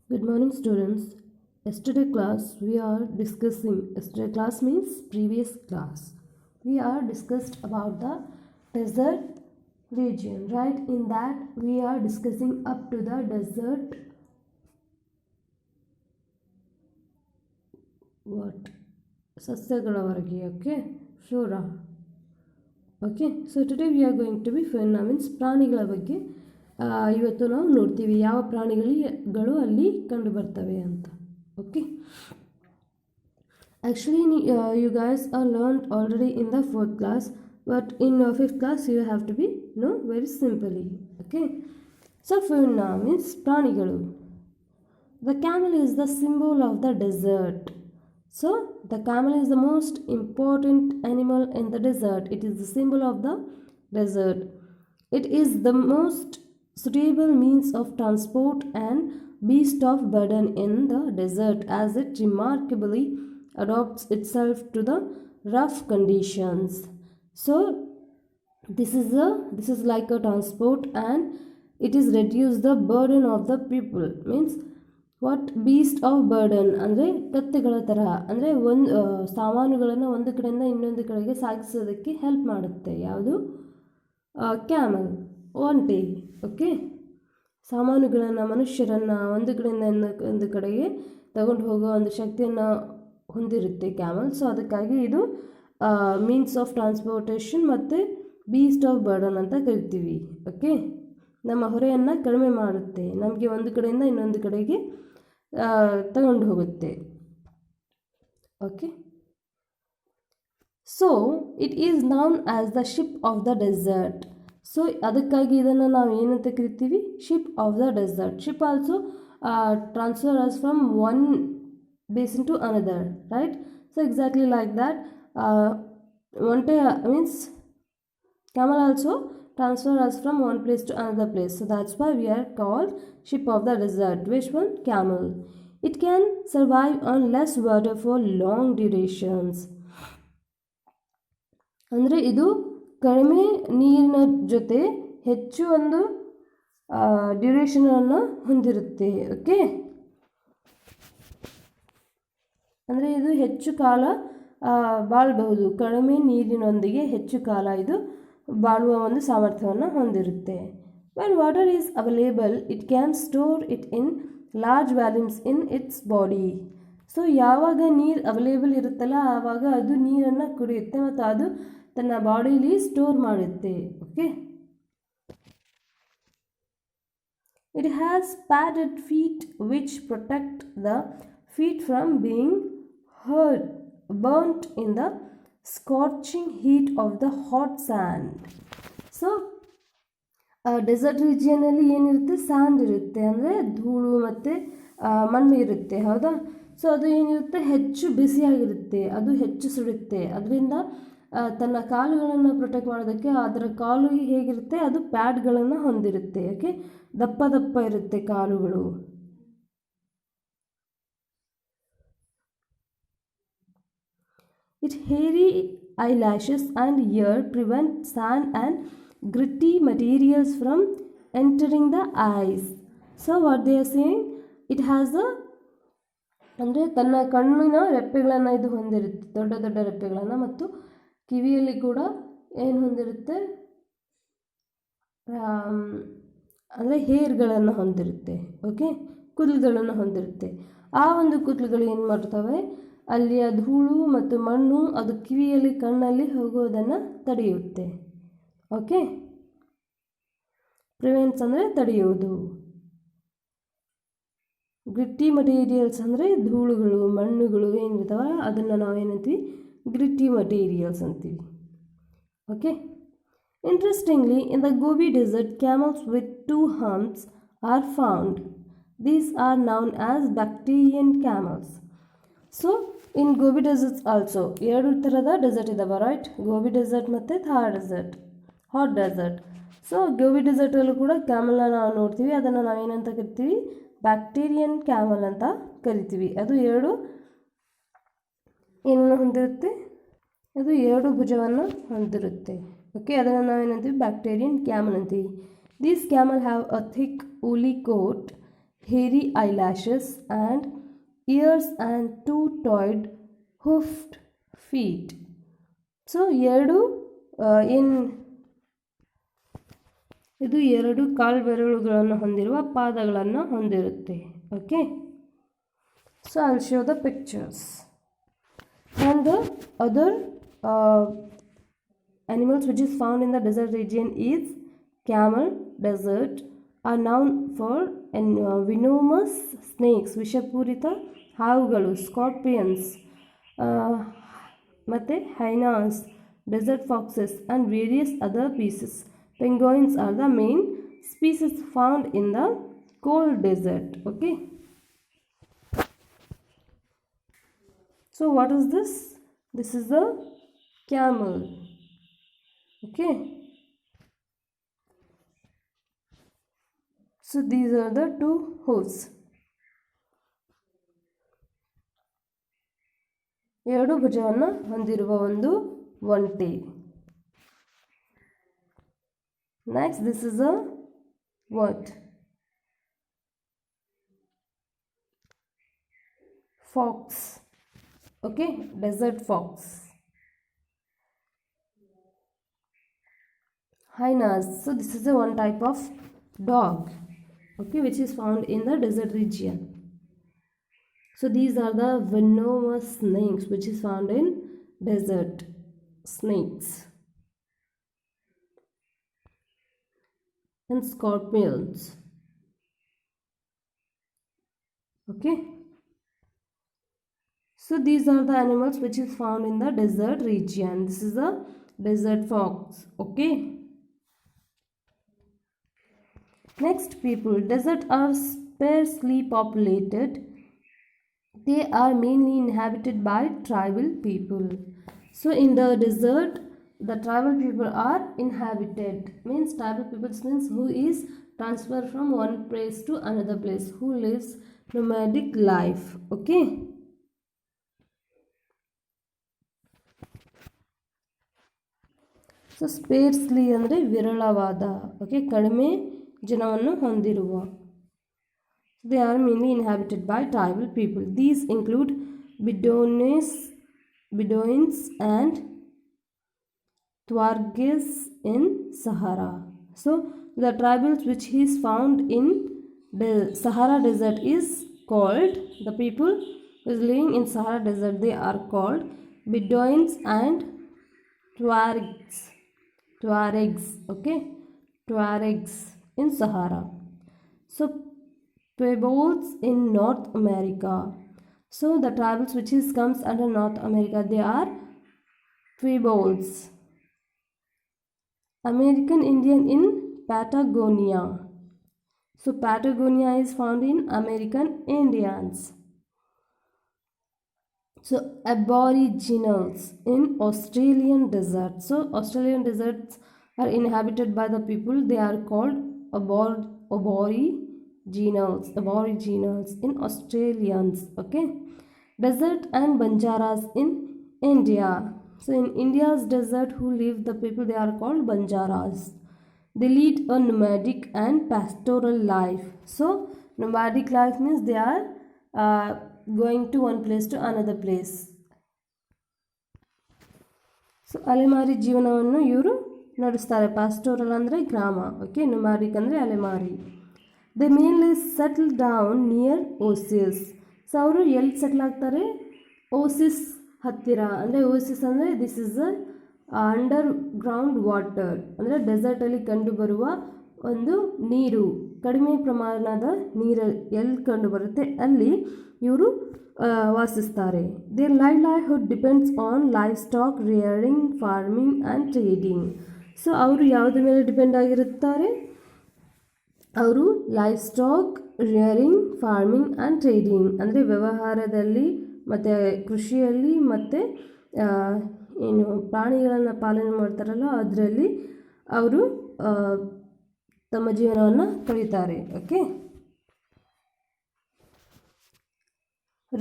Good morning, students. Yesterday class we are discussing. Yesterday class means previous class. We are discussed about the desert region, right? In that we are discussing up to the desert. What? ಸಸ್ಯಗಳವರೆಗೆ. Okay, sure. Okay, so today we are going to be fauna means ಪ್ರಾಣಿಗಳ ಬಗ್ಗೆ ಇವತ್ತು ನಾವು ನೋಡ್ತೀವಿ ಯಾವ ಪ್ರಾಣಿಗಳು ಅಲ್ಲಿ ಕಂಡು ಬರ್ತವೆ ಅಂತ. Okay, actually you guys are learned already in the 4th class, but in 5th class you have to be know very simply. Okay, so fauna means ಪ್ರಾಣಿಗಳು. The camel is the symbol of the desert. So the camel is the most important animal in the desert. It is the symbol of the desert. It is the most suitable means of transport and beast of burden in the desert, as it remarkably adapts itself to the rough conditions. So this is like a transport, and it is reduce the burden of the people. Means what? Beast of burden ಅಂದರೆ ಕತ್ತೆಗಳ ತರಹ, ಅಂದರೆ ಸಾಮಾನುಗಳನ್ನು ಒಂದು ಕಡೆಯಿಂದ ಇನ್ನೊಂದು ಕಡೆಗೆ ಸಾಗಿಸೋದಕ್ಕೆ help ಮಾಡುತ್ತೆ. ಯಾವುದು? ಕ್ಯಾಮಲ್, ಒಂಟೆ. ಓಕೆ, ಸಾಮಾನುಗಳನ್ನು, ಮನುಷ್ಯರನ್ನು ಒಂದು ಕಡೆಯಿಂದ ಇನ್ನೊಂದು ಕಡೆಗೆ ತಗೊಂಡು ಹೋಗೋ ಒಂದು ಶಕ್ತಿಯನ್ನು ಹೊಂದಿರುತ್ತೆ ಕ್ಯಾಮಲ್. ಸೊ ಅದಕ್ಕಾಗಿ ಇದು ಮೀನ್ಸ್ ಆಫ್ ಟ್ರಾನ್ಸ್ಪೋರ್ಟೇಷನ್ ಮತ್ತು ಬೀಸ್ಟ್ ಆಫ್ ಬರ್ಡನ್ ಅಂತ ಕರಿತೀವಿ. ಓಕೆ, ನಮ್ಮ ಹೊರೆಯನ್ನು ಕಡಿಮೆ ಮಾಡುತ್ತೆ, ನಮಗೆ ಒಂದು ಕಡೆಯಿಂದ ಇನ್ನೊಂದು ಕಡೆಗೆ ತಗೊಂಡು ಹೋಗುತ್ತೆ. Okay, so it is known as the ship of the desert. So ಅದಕ್ಕಾಗಿ ಇದನ್ನು ನಾವು ಏನಂತ ಕರಿತೀವಿ? Ship of the desert. Ship also transfer us from one basin to another, right? So exactly like that, onte means camel also transfer us from one place to another place. So that's why we are called ship of the desert. Which one? Camel. It can survive on less water for long durations. ಅಂದರೆ ಇದು ಕಡಿಮೆ ನೀರಿನ ಜೊತೆ ಹೆಚ್ಚು ಒಂದು ಡ್ಯೂರೇಷನನ್ನು ಹೊಂದಿರುತ್ತೆ. Okay, ಅಂದರೆ ಇದು ಹೆಚ್ಚು ಕಾಲ ಬಾಳಬಹುದು, ಕಡಿಮೆ ನೀರಿನೊಂದಿಗೆ ಹೆಚ್ಚು ಕಾಲ ಇದು ಬಾಳುವ ಒಂದು ಸಾಮರ್ಥ್ಯವನ್ನು ಹೊಂದಿರುತ್ತೆ. When water is available it can store it in large volumes in its body. So ಯಾವಾಗ ನೀರು ಅವೈಲೇಬಲ್ ಇರುತ್ತಲ್ಲ ಆವಾಗ ಅದು ನೀರನ್ನು ಕುಡಿಯುತ್ತೆ ಮತ್ತು ಅದು ತನ್ನ ಬಾಡಿಲಿ ಸ್ಟೋರ್ ಮಾಡುತ್ತೆ. Okay, it has padded feet which protect the feet from being burnt in the scorching heat of the hot sand. So desert ರೀಜಿಯನಲ್ಲಿ ಏನಿರುತ್ತೆ? ಸ್ಯಾಂಡ್ ಇರುತ್ತೆ, ಅಂದರೆ ಧೂಳು ಮತ್ತು ಮಣ್ಣು ಇರುತ್ತೆ, ಹೌದಾ? ಸೊ ಅದು ಏನಿರುತ್ತೆ? ಹೆಚ್ಚು ಬಿಸಿಯಾಗಿರುತ್ತೆ, ಅದು ಹೆಚ್ಚು ಸುಡುತ್ತೆ. ಅದರಿಂದ ತನ್ನ ಕಾಲುಗಳನ್ನು ಪ್ರೊಟೆಕ್ಟ್ ಮಾಡೋದಕ್ಕೆ ಅದರ ಕಾಲು ಹೇಗಿರುತ್ತೆ? ಅದು ಪ್ಯಾಡ್ಗಳನ್ನು ಹೊಂದಿರುತ್ತೆ. ಓಕೆ, ದಪ್ಪ ದಪ್ಪ ಇರುತ್ತೆ ಕಾಲುಗಳು. Its hairy eyelashes and ear prevent sand and gritty materials from entering the eyes. So what they are saying, it has a ಅಂದರೆ ತನ್ನ ಕಣ್ಣಿನ ರೆಪ್ಪೆಗಳನ್ನು ಇದು ಹೊಂದಿರುತ್ತೆ, ದೊಡ್ಡ ದೊಡ್ಡ ರೆಪ್ಪೆಗಳನ್ನು, ಮತ್ತು ಕಿವಿಯಲ್ಲಿ ಕೂಡ ಏನು ಹೊಂದಿರುತ್ತೆ? ಅಂದರೆ ಹೇರ್ಗಳನ್ನು ಹೊಂದಿರುತ್ತೆ. ಓಕೆ, ಕೂದಲುಗಳನ್ನು ಹೊಂದಿರುತ್ತೆ. ಆ ಒಂದು ಕೂದಲುಗಳು ಏನು ಮಾಡ್ತವೆ? ಅಲ್ಲಿಯ ಧೂಳು ಮತ್ತು ಮಣ್ಣು ಅದು ಕಿವಿಯಲ್ಲಿ, ಕಣ್ಣಲ್ಲಿ ಹೋಗೋದನ್ನು ತಡೆಯುತ್ತೆ. ಓಕೆ, ಪ್ರಿವೆಂಟ್ಸ್ ಅಂದರೆ ತಡೆಯುವುದು. ಗ್ರಿಟ್ಟಿ ಮಟೀರಿಯಲ್ಸ್ ಅಂದರೆ ಧೂಳುಗಳು, ಮಣ್ಣುಗಳು ಏನಿರ್ತಾವ ಅದನ್ನು ನಾವೇನಂತೀವಿ? ಗ್ರಿಟ್ಟಿ ಮಟೀರಿಯಲ್ಸ್ ಅಂತೀವಿ. Okay, interestingly in the Gobi desert camels with 2 humps are found. These are known as Bactrian camels. So in Gobi deserts also 2 ಥರದ ಡೆಸರ್ಟ್ ಇದಾವೆ, ರೈಟ್? ಗೋಬಿ ಡೆಸರ್ಟ್ ಮತ್ತು Thar desert, hot desert. So Gobi ಡೆಸರ್ಟಲ್ಲೂ ಕೂಡ ಕ್ಯಾಮಲ್ನ ನಾವು ನೋಡ್ತೀವಿ, ಅದನ್ನು ನಾವೇನಂತ ಕರಿತೀವಿ? ಬ್ಯಾಕ್ಟೀರಿಯನ್ ಕ್ಯಾಮಲ್ ಅಂತ ಕರಿತೀವಿ. ಅದು 2 ಏನನ್ನು ಹೊಂದಿರುತ್ತೆ? ಅದು 2 ಭುಜವನ್ನು ಹೊಂದಿರುತ್ತೆ. ಓಕೆ, ಅದನ್ನು ನಾವೇನಂತೀವಿ? ಬ್ಯಾಕ್ಟೀರಿಯನ್ ಕ್ಯಾಮಲ್ ಅಂತೀವಿ. These camel have a thick woolly coat hairy eyelashes and ears and two-toed hoofed feet. So ಇದು ಎರಡು ಕಾಲ್ಬೆರಳುಗಳನ್ನು ಹೊಂದಿರುವ ಪಾದಗಳನ್ನು ಹೊಂದಿರುತ್ತೆ. Okay, so I will show the pictures. And the other animals which is found in the desert region is camel, desert, a noun for venomous snakes, ವಿಷಪೂರಿತ ಹಾವುಗಳು, scorpions, ಮತ್ತು ಹೈನಾಸ್, desert foxes and various other species. Penguins are the main species found in the cold desert. Okay. So what is this? This is the camel. Okay. So these are the two hooves. ಎರಡು ಭುಜವನ್ನು ಹೊಂದಿರುವ ಒಂದು ಒಂಟೆ. Next, this is a what? Fox. Okay, desert fox. Hyenas. So this is a one type of dog, okay, which is found in the desert region. So these are the venomous snakes which is found in desert. Snakes and scorpions. Okay. So these are the animals which is found in the desert region. This is a desert fox. Okay. Next, people. Desert are sparsely populated. They are mainly inhabited by tribal people. So in the desert, the tribal people are inhabited. Means tribal people means who is transferred from one place to another place, who lives nomadic life. Okay. So sparsely ಅಂದರೆ ವಿರಳವಾದ, okay, ಕಡಿಮೆ ಜನವನ್ನು ಹೊಂದಿರುವ. They are mainly inhabited by tribal people. These include Bedouins and Tuaregs in Sahara. So the tribals which is found in the Sahara desert is called, the people who is living in Sahara desert, they are called Bedouins and Tuaregs, okay, Tuaregs in Sahara. So Pueblos in North America. So the tribals which is comes under North America, they are Pueblos. American Indian in Patagonia. So Patagonia is found in American Indians. So Aboriginals in Australian desert. So Australian deserts are inhabited by the people. They are called Aboriginals in Australians. Okay. Desert and Banjaras in India. So in India's desert, who live the people, they are called Banjaras. They lead a nomadic and pastoral life. So nomadic life means they are going to one place to another place. So ಅಲೆಮಾರಿ ಜೀವನವನ್ನು ಇವರು ನಡೆಸ್ತಾರೆ. ಪಾಸ್ಟೋರಲ್ ಅಂದರೆ ಗ್ರಾಮ, okay, nomadic ಅಂದರೆ ಅಲೆಮಾರಿ. They mainly settle down near oasis. So ಅವರು ಎಲ್ಲಿ ಸೆಟ್ಲ್ ಆಗ್ತಾರೆ? ಓಸಿಸ್ ಹತ್ತಿರ. ಅಂದರೆ ಓಸಿಸ್ ಅಂದರೆ this is underground water, ಅಂದರೆ ಡೆಸರ್ಟಲ್ಲಿ ಕಂಡುಬರುವ ಒಂದು ನೀರು, ಕಡಿಮೆ ಪ್ರಮಾಣದ ನೀರು ಎಲ್ಲಿ ಕಂಡುಬರುತ್ತೆ ಅಲ್ಲಿ ಇವರು ವಾಸಿಸ್ತಾರೆ. Their livelihood depends on livestock rearing, farming and trading. So ಅವರು ಯಾವುದ್ರ ಮೇಲೆ ಡಿಪೆಂಡ್ ಆಗಿರುತ್ತಾರೆ? ಅವರು livestock rearing, farming and trading ಅಂದರೆ ವ್ಯವಹಾರದಲ್ಲಿ ಮತ್ತು ಕೃಷಿಯಲ್ಲಿ ಮತ್ತು ಏನು ಪ್ರಾಣಿಗಳನ್ನು ಪಾಲನೆ ಮಾಡ್ತಾರಲ್ಲ ಅದರಲ್ಲಿ ಅವರು ತಮ್ಮ ಜೀವನವನ್ನು ಕಳೀತಾರೆ. Okay.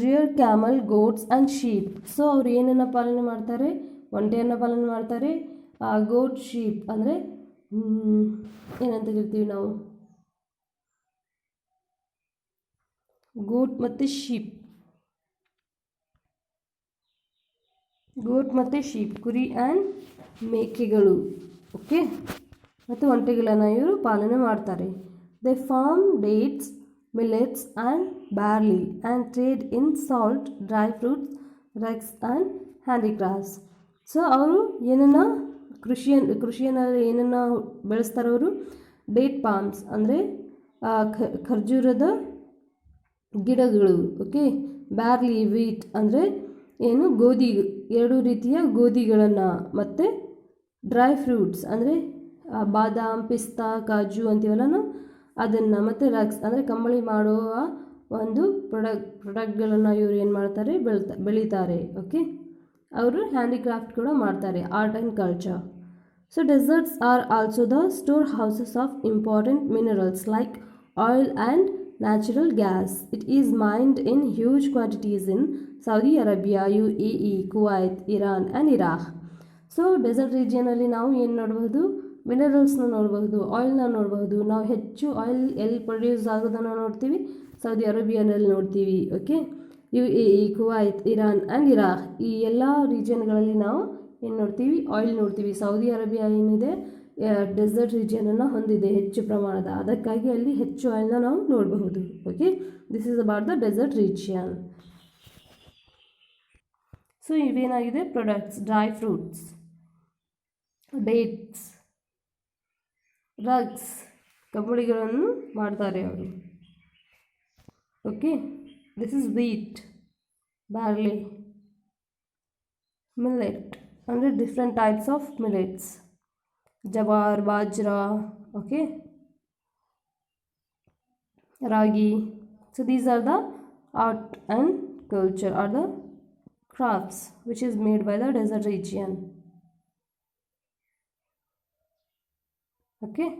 Rear camel, goats and sheep. So ಅವ್ರು ಏನನ್ನು ಪಾಲನೆ ಮಾಡ್ತಾರೆ? ಒಂಟೆಯನ್ನು ಪಾಲನೆ ಮಾಡ್ತಾರೆ. ಗೋಟ್, ಶೀಪ್ ಅಂದರೆ ಏನಂತ ಹೇಳ್ತೀವಿ ನಾವು? ಗೋಟ್ ಮತ್ತು ಶೀಪ್. ಗೋಟ್ ಮತ್ತು ಶೀಪ್ ಕುರಿ ಆ್ಯಂಡ್ ಮೇಕೆಗಳು. ಓಕೆ, ಮತ್ತು ಒಂಟೆಗಳನ್ನು ಇವರು ಪಾಲನೆ ಮಾಡ್ತಾರೆ. They farm dates, millets and barley and trade in salt, dry fruits, rugs and handicrafts. So ಅವರು ಏನನ್ನ ಕೃಷಿಯಲ್ಲಿ ಏನನ್ನು ಬೆಳೆಸ್ತಾರೆ ಅವರು? ಡೇಟ್ ಪಾಮ್ಸ್ ಅಂದರೆ ಖರ್ಜೂರದ ಗಿಡಗಳು. ಓಕೆ, ಬ್ಯಾರ್ಲಿ, ವೀಟ್ ಅಂದರೆ ಏನು? ಗೋಧಿ, 2 ರೀತಿಯ ಗೋಧಿಗಳನ್ನು, ಮತ್ತು ಡ್ರೈ ಫ್ರೂಟ್ಸ್ ಅಂದರೆ ಬಾದಾಮ್, ಪಿಸ್ತಾ, ಕಾಜು ಅಂತೀವಲ್ಲ ನಾವು ಅದನ್ನು, ಮತ್ತು ರಗ್ಸ್ ಅಂದರೆ ಕಂಬಳಿ ಮಾಡುವ ಒಂದು ಪ್ರಾಡಕ್ಟ್ಗಳನ್ನು ಇವರು ಏನು ಮಾಡ್ತಾರೆ? ಬೆಳೀತಾರೆ. ಓಕೆ, ಅವರು ಹ್ಯಾಂಡಿಕ್ರಾಫ್ಟ್ ಕೂಡ ಮಾಡ್ತಾರೆ, art and culture. So deserts are also the store houses of important minerals like oil and natural gas. It is mined in huge quantities in Saudi Arabia, UAE, Kuwait, Iran and Iraq. So desert ರೀಜಿಯನಲ್ಲಿ ನಾವು ಏನು ನೋಡಬಹುದು? ಮಿನರಲ್ಸ್ನ ನೋಡಬಹುದು, ಆಯಿಲ್ನ ನೋಡಬಹುದು. ನಾವು ಹೆಚ್ಚು oil ಎಲ್ಲಿ produce ಆಗೋದನ್ನು ನೋಡ್ತೀವಿ? ಸೌದಿ ಅರೇಬಿಯಾನಲ್ಲಿ ನೋಡ್ತೀವಿ. Okay, UAE, Kuwait, Iran and Iraq ಈ ಎಲ್ಲ ರೀಜನ್ಗಳಲ್ಲಿ ನಾವು ಏನು ನೋಡ್ತೀವಿ? ಆಯಿಲ್ ನೋಡ್ತೀವಿ. ಸೌದಿ ಅರೇಬಿಯಾ ಏನಿದೆ ಡೆಸರ್ಟ್ ರೀಜಿಯನನ್ನು ಹೊಂದಿದೆ ಹೆಚ್ಚು ಪ್ರಮಾಣದ, ಅದಕ್ಕಾಗಿ ಅಲ್ಲಿ ಹೆಚ್ಚು ಆಯಿಲ್ನ ನಾವು ನೋಡಬಹುದು. Okay, this is about the desert region. So ಇವೇನಾಗಿದೆ? Products, dry fruits, dates, rugs, ಕಂಬಳಿಗಳನ್ನು ಮಾಡ್ತಾರೆ ಅವರು. Okay, this is wheat, barley, millet ಅಂದರೆ different types of millets, jowar, bajra, okay, ragi. So these are the art and culture or the crafts which is made by the desert region. Okay,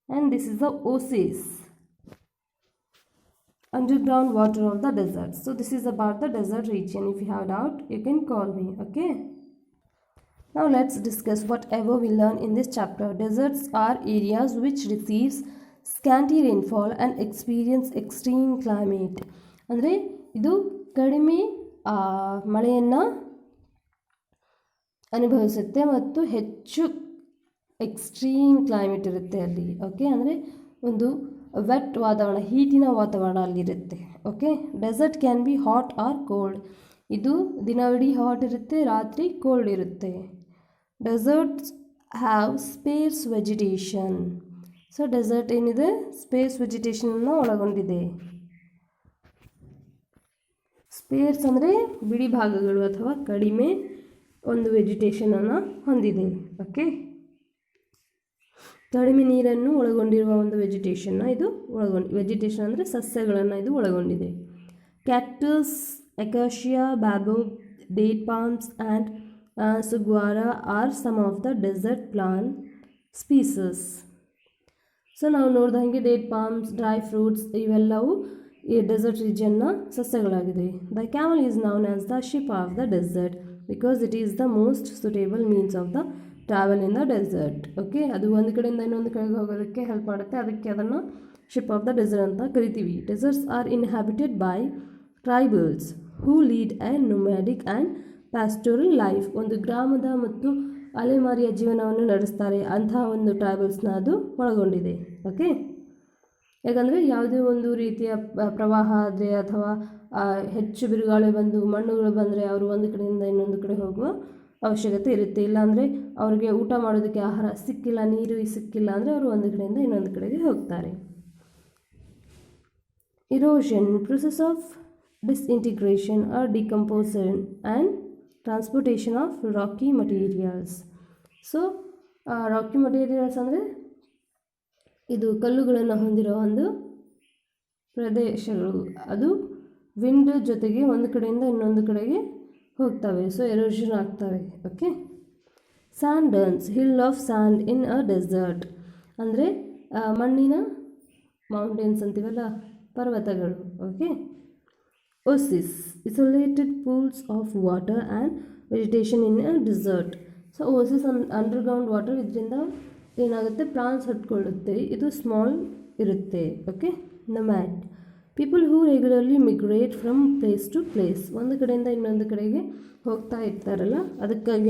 and this is the oasis, underground water of the desert. So this is about the desert region. If you have doubt, you can call me. Okay, now let's discuss whatever we learn in this chapter. Deserts are areas which receives scanty rainfall and experience extreme climate. ಅಂದರೆ ಇದು ಕಡಿಮೆ ಮಳೆಯನ್ನು ಅನುಭವಿಸುತ್ತೆ ಮತ್ತು ಹೆಚ್ಚು extreme climate ಇರುತ್ತೆ ಅಲ್ಲಿ. Okay, ಅಂದರೆ ಒಂದು ವೆಟ್ ವಾತಾವರಣ, ಹೀಟಿನ ವಾತಾವರಣ ಅಲ್ಲಿರುತ್ತೆ. Okay, desert can be hot or cold. ಇದು ದಿನವಿಡೀ ಹಾಟ್ ಇರುತ್ತೆ, ರಾತ್ರಿ ಕೋಲ್ಡ್ ಇರುತ್ತೆ. Deserts have space vegetation. So desert ಏನಿದೆ? ಸ್ಪೇಸ್ ವೆಜಿಟೇಷನನ್ನು ಒಳಗೊಂಡಿದೆ. ಸ್ಪೇಸ್ ಅಂದರೆ ಬಿಡಿ ಭಾಗಗಳು ಅಥವಾ ಕಡಿಮೆ ಒಂದು ವೆಜಿಟೇಷನನ್ನು ಹೊಂದಿದೆ. ಓಕೆ, ಕಡಿಮೆ ನೀರನ್ನು ಒಳಗೊಂಡಿರುವ ಒಂದು ವೆಜಿಟೇಷನ್ನ ಇದು ವೆಜಿಟೇಷನ್ ಅಂದರೆ ಸಸ್ಯಗಳನ್ನು ಇದು ಒಳಗೊಂಡಿದೆ. Cactus, acacia, babul, date palms and saguaro are some of the desert plant species. So ನಾವು ನೋಡಿದಂಗೆ ಡೇಟ್ ಪಾಮ್ಸ್, ಡ್ರೈ ಫ್ರೂಟ್ಸ್ ಇವೆಲ್ಲವೂ ಈ ಡೆಸರ್ಟ್ ರೀಜಿಯನ್ನ ಸಸ್ಯಗಳಾಗಿದೆ. The camel is known as the ship of the desert because it is the most suitable means of the travel in the desert. Okay, ಅದು ಒಂದು ಕಡೆಯಿಂದ ಇನ್ನೊಂದು ಕಡೆಗೆ ಹೋಗೋದಕ್ಕೆ ಹೆಲ್ಪ್ ಮಾಡುತ್ತೆ, ಅದಕ್ಕೆ ಅದನ್ನು ಶಿಪ್ ಆಫ್ ದ ಡೆಸರ್ಟ್ ಅಂತ ಕರಿತೀವಿ. Deserts are inhabited by tribals who lead a nomadic and pastoral life. ಒಂದು ಗ್ರಾಮದ ಮತ್ತು ಅಲೆಮಾರಿಯ ಜೀವನವನ್ನು ನಡೆಸ್ತಾರೆ, ಅಂತಹ ಒಂದು ಟ್ರೈಬಲ್ಸ್ನ ಅದು ಒಳಗೊಂಡಿದೆ. ಓಕೆ, ಯಾಕಂದರೆ ಯಾವುದೇ ಒಂದು ರೀತಿಯ ಪ್ರವಾಹ ಆದರೆ ಅಥವಾ ಹೆಚ್ಚು ಬಿರುಗಾಳಿ ಬಂದು ಮಣ್ಣುಗಳು ಬಂದರೆ ಅವರು ಒಂದು ಕಡೆಯಿಂದ ಇನ್ನೊಂದು ಕಡೆ ಹೋಗುವ ಅವಶ್ಯಕತೆ ಇರುತ್ತೆ. ಇಲ್ಲಾಂದರೆ ಅವ್ರಿಗೆ ಊಟ ಮಾಡೋದಕ್ಕೆ ಆಹಾರ ಸಿಕ್ಕಿಲ್ಲ, ನೀರು ಸಿಕ್ಕಿಲ್ಲ ಅಂದರೆ ಅವರು ಒಂದು ಕಡೆಯಿಂದ ಇನ್ನೊಂದು ಕಡೆಗೆ ಹೋಗ್ತಾರೆ. Erosion, process of disintegration or decomposition and transportation of rocky materials. So rocky materials ಅಂದರೆ ಇದು ಕಲ್ಲುಗಳನ್ನು ಹೊಂದಿರೋ ಒಂದು ಪ್ರದೇಶಗಳು, ಅದು ವಿಂಡ್ ಜೊತೆಗೆ ಒಂದು ಕಡೆಯಿಂದ ಇನ್ನೊಂದು ಕಡೆಗೆ ಹೋಗ್ತವೆ. ಸೊ ಎರೋಷನ್ ಆಗ್ತವೆ. Okay, sand dunes, hill of sand in a desert ಅಂದರೆ ಮಣ್ಣಿನ ಮೌಂಟೇನ್ಸ್ ಅಂತೀವಲ್ಲ, ಪರ್ವತಗಳು. Okay, oasis, isolated pools of water and vegetation in a desert. So oasis underground water, ಇದರಿಂದ ಏನಾಗುತ್ತೆ? ಪ್ಲಾಂಟ್ಸ್ ಹಟ್ಕೊಳ್ಳುತ್ತೆ, ಇದು ಸ್ಮಾಲ್ ಇರುತ್ತೆ. Okay, nomad, people who regularly migrate from place to place, ಒಂದು ಕಡೆಯಿಂದ ಇನ್ನೊಂದು ಕಡೆಗೆ ಹೋಗ್ತಾ ಇರ್ತಾರಲ್ಲ, ಅದಕ್ಕಾಗಿ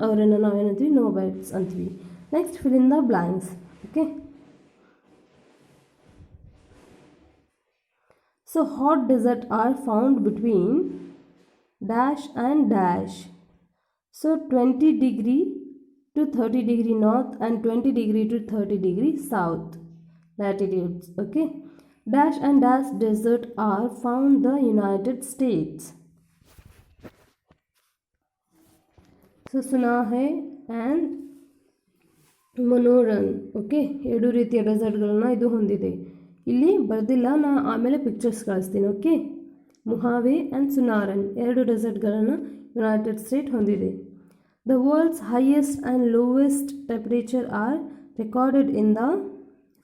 ಅವರನ್ನು ನಾವೇನಂತೀವಿ ನೋಮ್ಯಾಡ್ಸ್ ಅಂತೀವಿ. Next fill in the blanks. Okay, so hot desert are found between dash and dash. So 20 degree to 30 degree north and 20 degree to 30 degree south latitudes. Okay, dash and dash desert are found the United States. So Sunahe and Manoran. Okay, ಎರಡು ರೀತಿಯ ಡೆಸರ್ಟ್ಗಳನ್ನ ಇದು ಹೊಂದಿದೆ. ಇಲ್ಲಿ ಬರ್ದಿಲ್ಲ, ನಾ ಆಮೇಲೆ pictures ಕಳಿಸ್ತೀನಿ. Okay, ಮೊಹಾವೆ and Sonoran ಎರಡು ಡೆಸರ್ಟ್ಗಳನ್ನು ಯುನೈಟೆಡ್ ಸ್ಟೇಟ್ ಹೊಂದಿದೆ. The world's highest and lowest temperature are recorded in the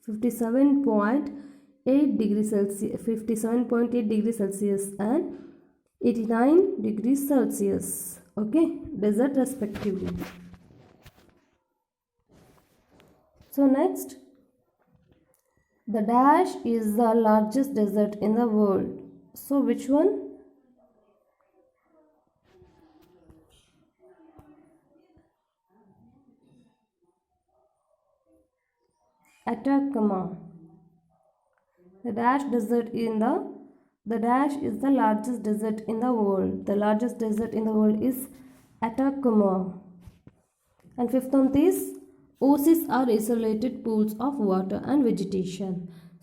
57.8 degree Celsius and 89 degrees Celsius. Okay, desert respectively. So next, the dash is the largest desert in the world. So which one? Atacama. The dash desert the dash is the largest desert in the world. The largest desert in the world is Atacama. And fifth one is oases are isolated pools of water and vegetation.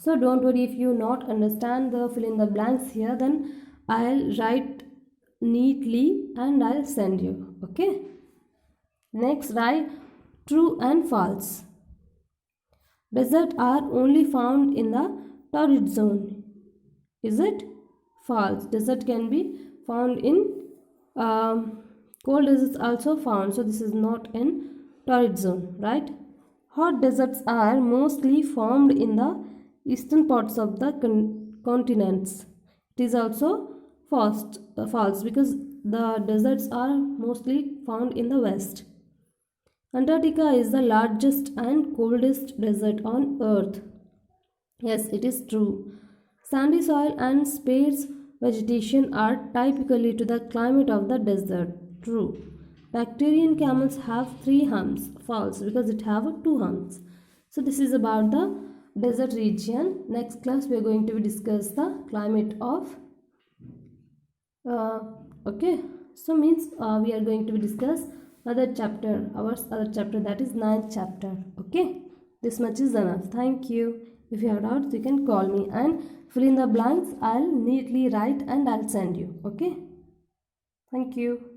So don't worry if you not understand the fill in the blanks here, then I'll write neatly and I'll send you. Okay, next write true and false. Desert are only found in the torrid zone. Is it? False. Desert can be found in cold deserts also found, so this is not in torrid zone, right? Hot deserts are mostly formed in the eastern parts of the continents. It is also false because the deserts are mostly found in the west. Antarctica is the largest and coldest desert on earth. Yes, it is true. Sandy soil and sparse vegetation are typically to the climate of the desert. True. Bactrian camels have 3 humps. False, because it have 2 humps. So this is about the desert region. Next class we are going to discuss the climate of okay, so means we are going to discuss our other chapter, that is 9th chapter. Okay, this much is enough. Thank you. If you have doubts you can call me and fill in the blanks. I'll neatly write and I'll send you. Okay, thank you.